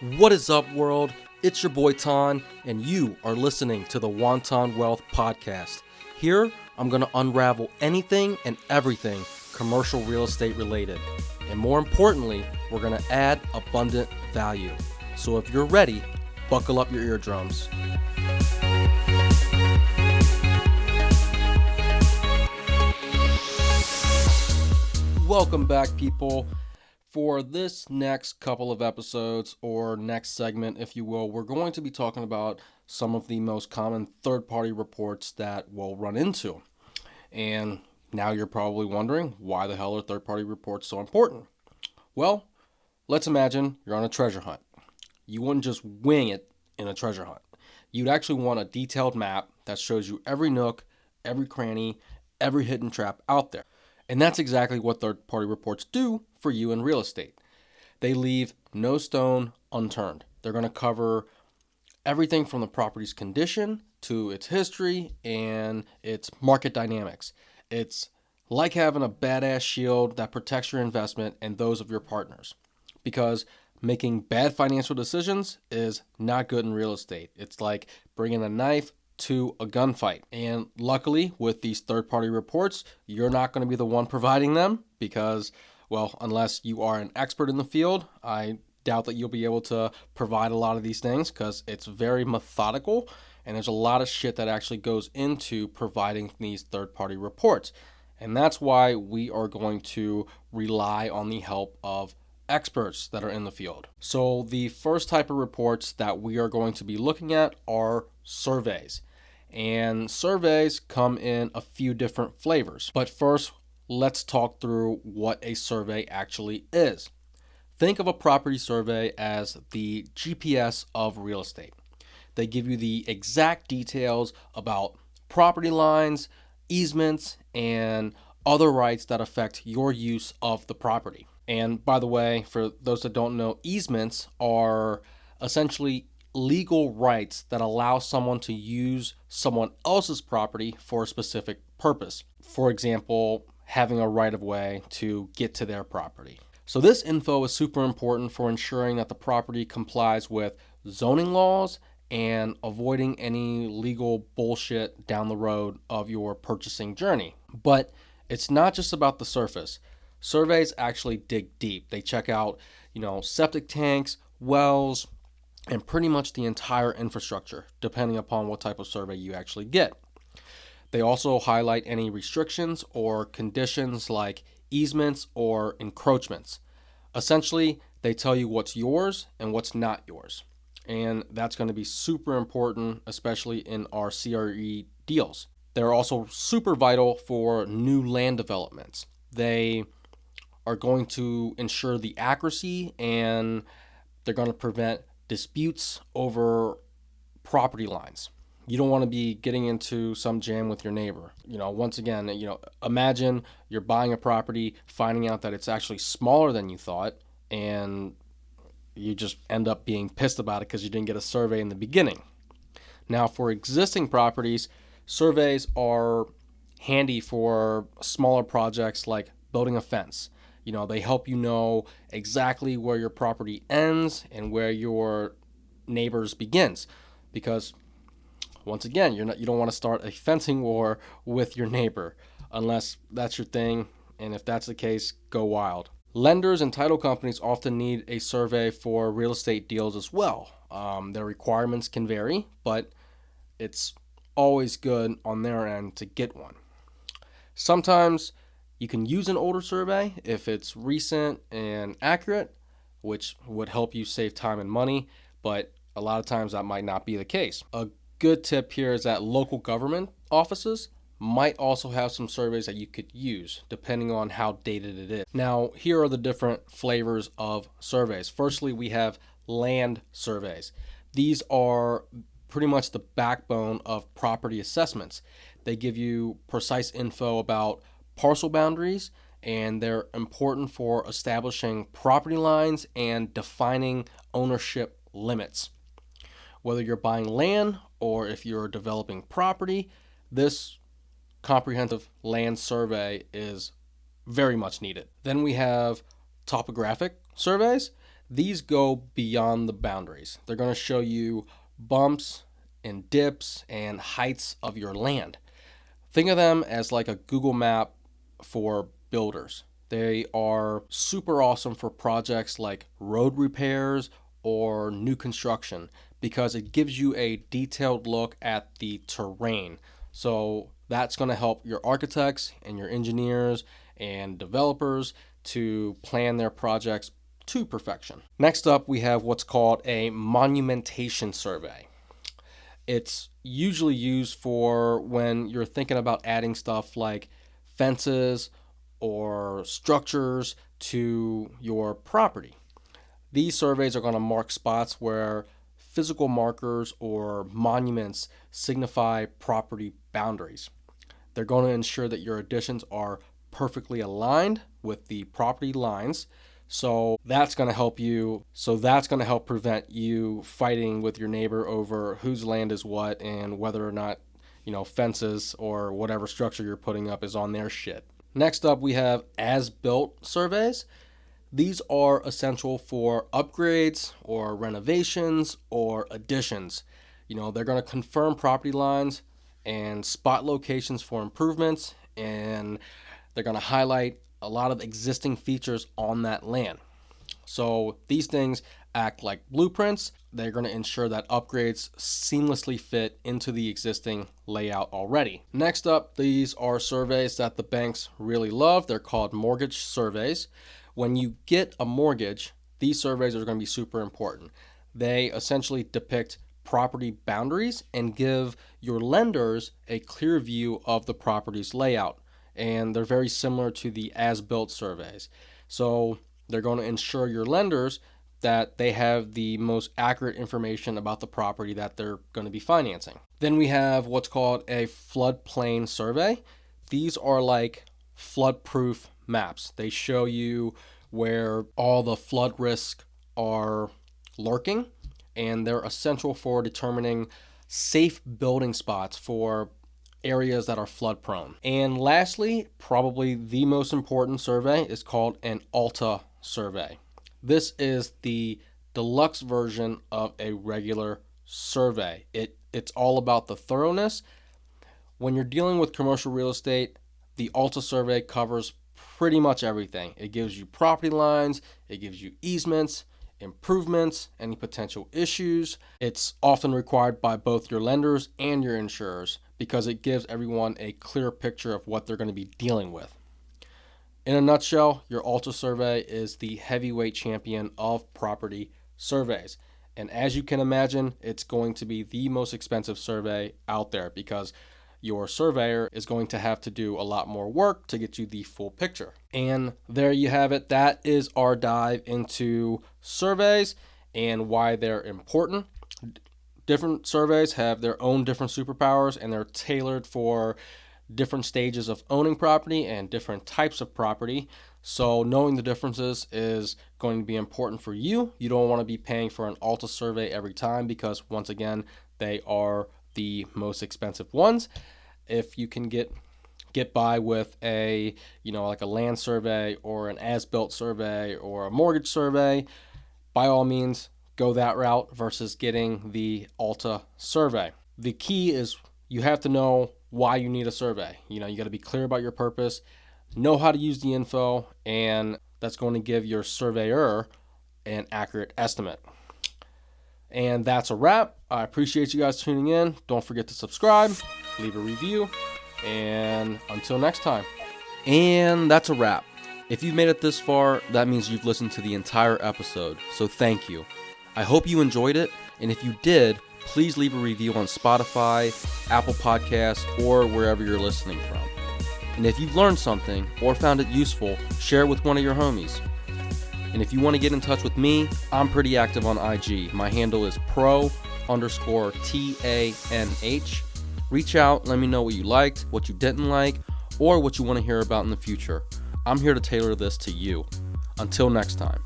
What is up, world? It's your boy Ton, and you are listening to the Wonton Wealth Podcast. Here, I'm going to unravel anything and everything commercial real estate related. And more importantly, we're going to add abundant value. So if you're ready, buckle up your eardrums. Welcome back, people. For this next couple of episodes, or next segment, if you will, we're going to be talking about some of the most common third-party reports that we'll run into. And now you're probably wondering, why the hell are third-party reports so important? Well, let's imagine you're on a treasure hunt. You wouldn't just wing it in a treasure hunt. You'd actually want a detailed map that shows you every nook, every cranny, every hidden trap out there. And that's exactly what third-party reports do for you in real estate. They leave no stone unturned. They're going to cover everything from the property's condition to its history and its market dynamics. It's like having a badass shield that protects your investment and those of your partners. Because making bad financial decisions is not good in real estate. It's like bringing a knife to a gunfight. And luckily, with these third-party reports, you're not going to be the one providing them because, well, unless you are an expert in the field, I doubt that you'll be able to provide a lot of these things because it's very methodical and there's a lot of shit that actually goes into providing these third-party reports. And that's why we are going to rely on the help of experts that are in the field. So the first type of reports that we are going to be looking at are surveys. And surveys come in a few different flavors. But first, let's talk through what a survey actually is. Think of a property survey as the GPS of real estate. They give you the exact details about property lines, easements, and other rights that affect your use of the property. And by the way, for those that don't know, easements are essentially legal rights that allow someone to use someone else's property for a specific purpose. For example, having a right of way to get to their property. So this info is super important for ensuring that the property complies with zoning laws and avoiding any legal bullshit down the road of your purchasing journey. But it's not just about the surface. Surveys actually dig deep. They check out, septic tanks, wells, and pretty much the entire infrastructure, depending upon what type of survey you actually get. They also highlight any restrictions or conditions like easements or encroachments. Essentially, they tell you what's yours and what's not yours. And that's going to be super important, especially in our CRE deals. They're also super vital for new land developments. They are going to ensure the accuracy and they're going to prevent disputes over property lines. You don't want to be getting into some jam with your neighbor. Once again, imagine you're buying a property, finding out that it's actually smaller than you thought, and you just end up being pissed about it because you didn't get a survey in the beginning. Now, for existing properties, surveys are handy for smaller projects like building a fence. They help you know exactly where your property ends and where your neighbor's begins. Because, once again, you don't want to start a fencing war with your neighbor unless that's your thing. And if that's the case, go wild. Lenders and title companies often need a survey for real estate deals as well. Their requirements can vary, but it's always good on their end to get one. Sometimes you can use an older survey if it's recent and accurate, which would help you save time and money, but a lot of times that might not be the case. A good tip here is that local government offices might also have some surveys that you could use depending on how dated it is. Now, here are the different flavors of surveys. Firstly, we have land surveys. These are pretty much the backbone of property assessments. They give you precise info about parcel boundaries, and they're important for establishing property lines and defining ownership limits. Whether you're buying land or if you're developing property, this comprehensive land survey is very much needed. Then we have topographic surveys. these go beyond the boundaries. They're going to show you bumps and dips and heights of your land. Think of them as like a Google map for builders. They are super awesome for projects like road repairs or new construction because it gives you a detailed look at the terrain. So that's going to help your architects and your engineers and developers to plan their projects to perfection. Next up, we have what's called a monumentation survey. It's usually used for when you're thinking about adding stuff like fences or structures to your property. These surveys are going to mark spots where physical markers or monuments signify property boundaries. They're going to ensure that your additions are perfectly aligned with the property lines. So that's going to help prevent you fighting with your neighbor over whose land is what and whether or not, fences or whatever structure you're putting up is on their shit. Next up, we have as-built surveys. These are essential for upgrades or renovations or additions. They're going to confirm property lines and spot locations for improvements, and they're going to highlight a lot of existing features on that land. So these things act like blueprints. They're going to ensure that upgrades seamlessly fit into the existing layout already. Next up, these are surveys that the banks really love. They're called mortgage surveys. When you get a mortgage, these surveys are going to be super important. They essentially depict property boundaries and give your lenders a clear view of the property's layout. And they're very similar to the as-built surveys. So they're going to ensure your lenders that they have the most accurate information about the property that they're going to be financing. Then we have what's called a floodplain survey. These are like flood-proof maps. They show you where all the flood risks are lurking, and they're essential for determining safe building spots for areas that are flood prone. And lastly, probably the most important survey is called an ALTA survey. This is the deluxe version of a regular survey. It's all about the thoroughness. When you're dealing with commercial real estate, the ALTA survey covers pretty much everything. It gives you property lines, it gives you easements, improvements, any potential issues. It's often required by both your lenders and your insurers because it gives everyone a clear picture of what they're going to be dealing with. In a nutshell, your ALTA survey is the heavyweight champion of property surveys. And as you can imagine, it's going to be the most expensive survey out there because your surveyor is going to have to do a lot more work to get you the full picture. And there you have it. That is our dive into surveys and why they're important. Different surveys have their own different superpowers, and they're tailored for different stages of owning property and different types of property. So knowing the differences is going to be important for you. You don't want to be paying for an ALTA survey every time because, once again, they are the most expensive ones. If you can get by with a, like a land survey or an as-built survey or a mortgage survey, by all means, go that route versus getting the ALTA survey. The key is you have to know why you need a survey. You got to be clear about your purpose, know how to use the info, and that's going to give your surveyor an accurate estimate. And that's a wrap. I appreciate you guys tuning in. Don't forget to subscribe, leave a review, and until next time. And that's a wrap. If you've made it this far, that means you've listened to the entire episode, so thank you. I hope you enjoyed it, and if you did, please leave a review on Spotify, Apple Podcasts, or wherever you're listening from. And if you've learned something or found it useful, share it with one of your homies. And if you want to get in touch with me, I'm pretty active on IG. My handle is pro_TANH. Reach out, let me know what you liked, what you didn't like, or what you want to hear about in the future. I'm here to tailor this to you. Until next time.